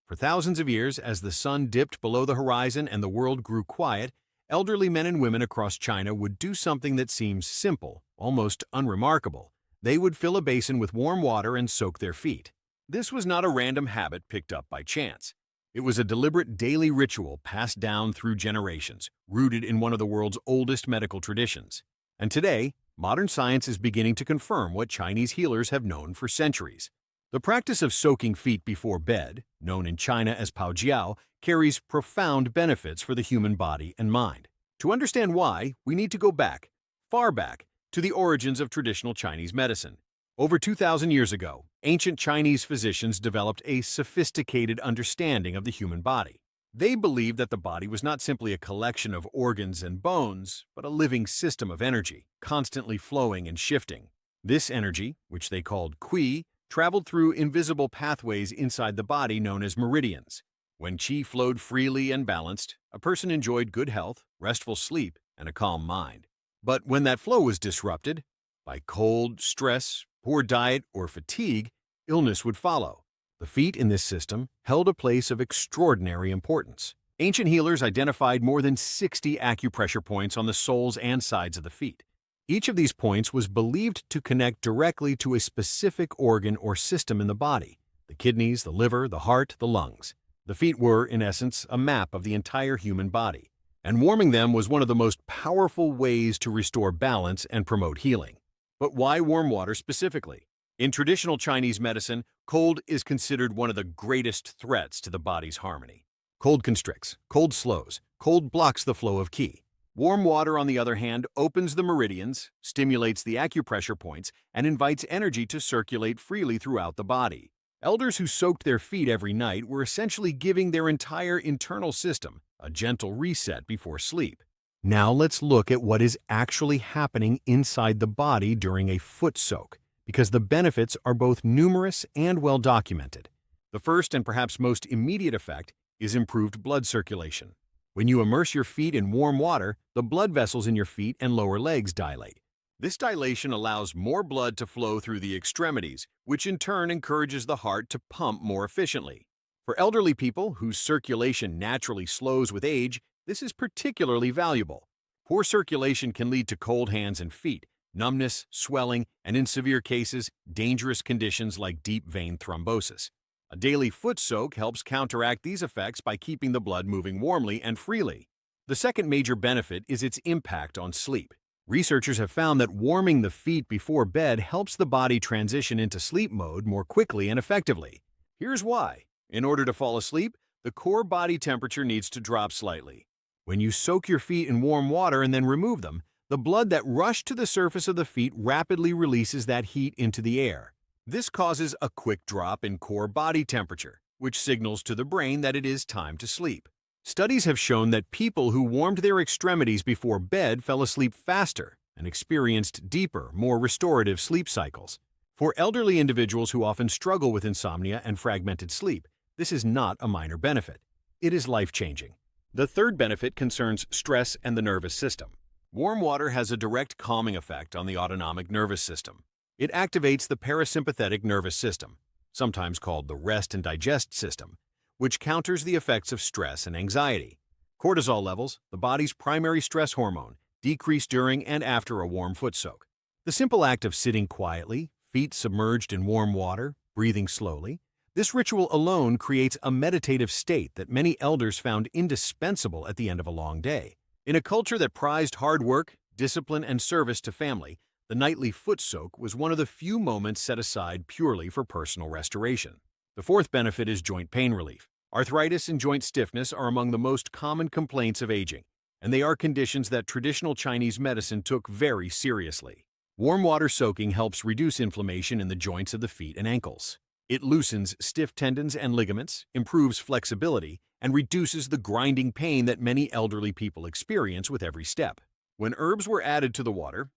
For thousands of years, as the sun dipped below the horizon and the world grew quiet, elderly men and women across China would do something that seems simple, almost unremarkable. They would fill a basin with warm water and soak their feet. This was not a random habit picked up by chance. It was a deliberate daily ritual passed down through generations, rooted in one of the world's oldest medical traditions. And today, modern science is beginning to confirm what Chinese healers have known for centuries. The practice of soaking feet before bed, known in China as Jiao, carries profound benefits for the human body and mind. To understand why, we need to go back, far back, to the origins of traditional Chinese medicine. Over 2,000 years ago, ancient Chinese physicians developed a sophisticated understanding of the human body. They believed that the body was not simply a collection of organs and bones, but a living system of energy, constantly flowing and shifting. This energy, which they called qi, traveled through invisible pathways inside the body known as meridians. When qi flowed freely and balanced, a person enjoyed good health, restful sleep, and a calm mind. But when that flow was disrupted, by cold, stress, poor diet, or fatigue, illness would follow. The feet in this system held a place of extraordinary importance. Ancient healers identified more than 60 acupressure points on the soles and sides of the feet. Each of these points was believed to connect directly to a specific organ or system in the body: the kidneys, the liver, the heart, the lungs. The feet were, in essence, a map of the entire human body, and warming them was one of the most powerful ways to restore balance and promote healing. But why warm water specifically? In traditional Chinese medicine, cold is considered one of the greatest threats to the body's harmony. Cold constricts, cold slows, cold blocks the flow of qi. Warm water, on the other hand, opens the meridians, stimulates the acupressure points, and invites energy to circulate freely throughout the body. Elders who soaked their feet every night were essentially giving their entire internal system a gentle reset before sleep. Now let's look at what is actually happening inside the body during a foot soak, because the benefits are both numerous and well documented. The first and perhaps most immediate effect is improved blood circulation. When you immerse your feet in warm water, the blood vessels in your feet and lower legs dilate. This dilation allows more blood to flow through the extremities, which in turn encourages the heart to pump more efficiently. For elderly people whose circulation naturally slows with age, this is particularly valuable. Poor circulation can lead to cold hands and feet, numbness, swelling, and in severe cases, dangerous conditions like deep vein thrombosis. A daily foot soak helps counteract these effects by keeping the blood moving warmly and freely. The second major benefit is its impact on sleep. Researchers have found that warming the feet before bed helps the body transition into sleep mode more quickly and effectively. Here's why. In order to fall asleep, the core body temperature needs to drop slightly. When you soak your feet in warm water and then remove them, the blood that rushed to the surface of the feet rapidly releases that heat into the air. This causes a quick drop in core body temperature, which signals to the brain that it is time to sleep. Studies have shown that people who warmed their extremities before bed fell asleep faster and experienced deeper, more restorative sleep cycles. For elderly individuals who often struggle with insomnia and fragmented sleep, this is not a minor benefit. It is life-changing. The third benefit concerns stress and the nervous system. Warm water has a direct calming effect on the autonomic nervous system. It activates the parasympathetic nervous system, sometimes called the rest and digest system, which counters the effects of stress and anxiety. Cortisol levels, the body's primary stress hormone, decrease during and after a warm foot soak. The simple act of sitting quietly, feet submerged in warm water, breathing slowly, this ritual alone creates a meditative state that many elders found indispensable at the end of a long day. In a culture that prized hard work, discipline, and service to family, the nightly foot soak was one of the few moments set aside purely for personal restoration. The fourth benefit is joint pain relief. Arthritis and joint stiffness are among the most common complaints of aging, and they are conditions that traditional Chinese medicine took very seriously. Warm water soaking helps reduce inflammation in the joints of the feet and ankles. It loosens stiff tendons and ligaments, improves flexibility, and reduces the grinding pain that many elderly people experience with every step. When herbs were added to the water,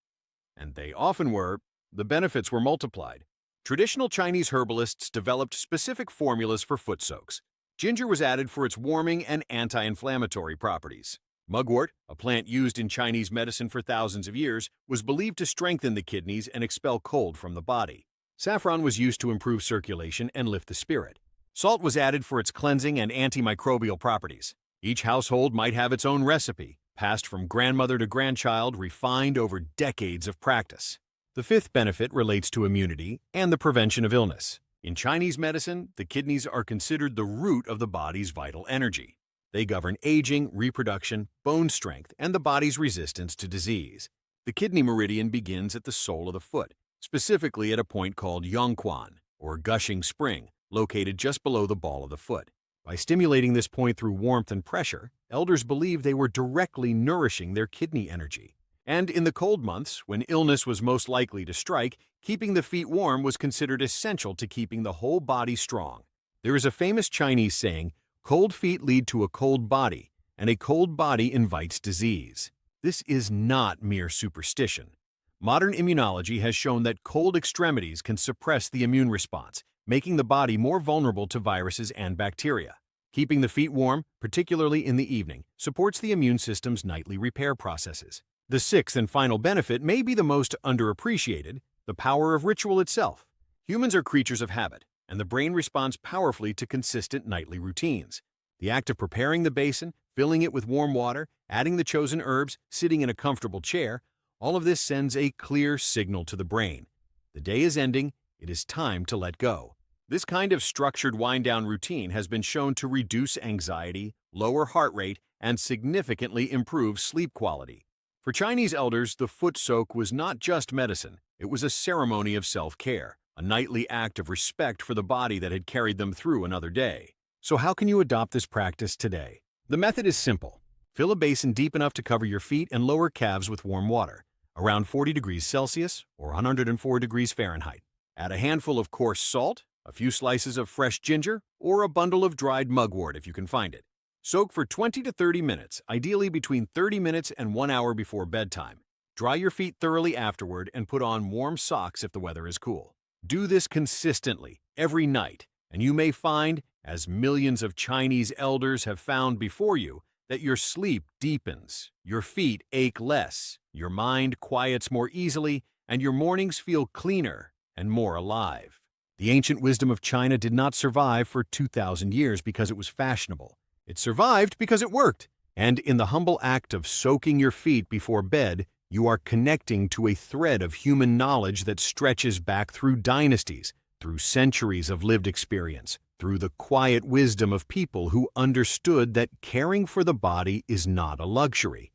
and they often were, the benefits were multiplied. Traditional Chinese herbalists developed specific formulas for foot soaks. Ginger was added for its warming and anti-inflammatory properties. Mugwort, a plant used in Chinese medicine for thousands of years, was believed to strengthen the kidneys and expel cold from the body. Saffron was used to improve circulation and lift the spirit. Salt was added for its cleansing and antimicrobial properties. Each household might have its own recipe, passed from grandmother to grandchild, refined over decades of practice. The fifth benefit relates to immunity and the prevention of illness. In Chinese medicine, the kidneys are considered the root of the body's vital energy. They govern aging, reproduction, bone strength, and the body's resistance to disease. The kidney meridian begins at the sole of the foot, specifically at a point called Yongquan, or gushing spring, located just below the ball of the foot. By stimulating this point through warmth and pressure, elders believed they were directly nourishing their kidney energy. And in the cold months, when illness was most likely to strike, keeping the feet warm was considered essential to keeping the whole body strong. There is a famous Chinese saying, "Cold feet lead to a cold body, and a cold body invites disease." This is not mere superstition. Modern immunology has shown that cold extremities can suppress the immune response, making the body more vulnerable to viruses and bacteria. Keeping the feet warm, particularly in the evening, supports the immune system's nightly repair processes. The sixth and final benefit may be the most underappreciated: the power of ritual itself. Humans are creatures of habit, and the brain responds powerfully to consistent nightly routines. The act of preparing the basin, filling it with warm water, adding the chosen herbs, sitting in a comfortable chair, all of this sends a clear signal to the brain. The day is ending, it is time to let go. This kind of structured wind-down routine has been shown to reduce anxiety, lower heart rate, and significantly improve sleep quality. For Chinese elders, the foot soak was not just medicine, it was a ceremony of self-care, a nightly act of respect for the body that had carried them through another day. So how can you adopt this practice today? The method is simple. Fill a basin deep enough to cover your feet and lower calves with warm water, around 40 degrees Celsius or 104 degrees Fahrenheit. Add a handful of coarse salt, a few slices of fresh ginger, or a bundle of dried mugwort if you can find it. Soak for 20 to 30 minutes, ideally between 30 minutes and 1 hour before bedtime. Dry your feet thoroughly afterward and put on warm socks if the weather is cool. Do this consistently, every night, and you may find, as millions of Chinese elders have found before you, that your sleep deepens, your feet ache less, your mind quiets more easily, and your mornings feel cleaner and more alive. The ancient wisdom of China did not survive for 2,000 years because it was fashionable. It survived because it worked. And in the humble act of soaking your feet before bed, you are connecting to a thread of human knowledge that stretches back through dynasties, through centuries of lived experience, through the quiet wisdom of people who understood that caring for the body is not a luxury.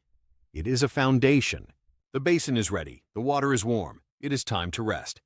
It is a foundation. The basin is ready. The water is warm. It is time to rest.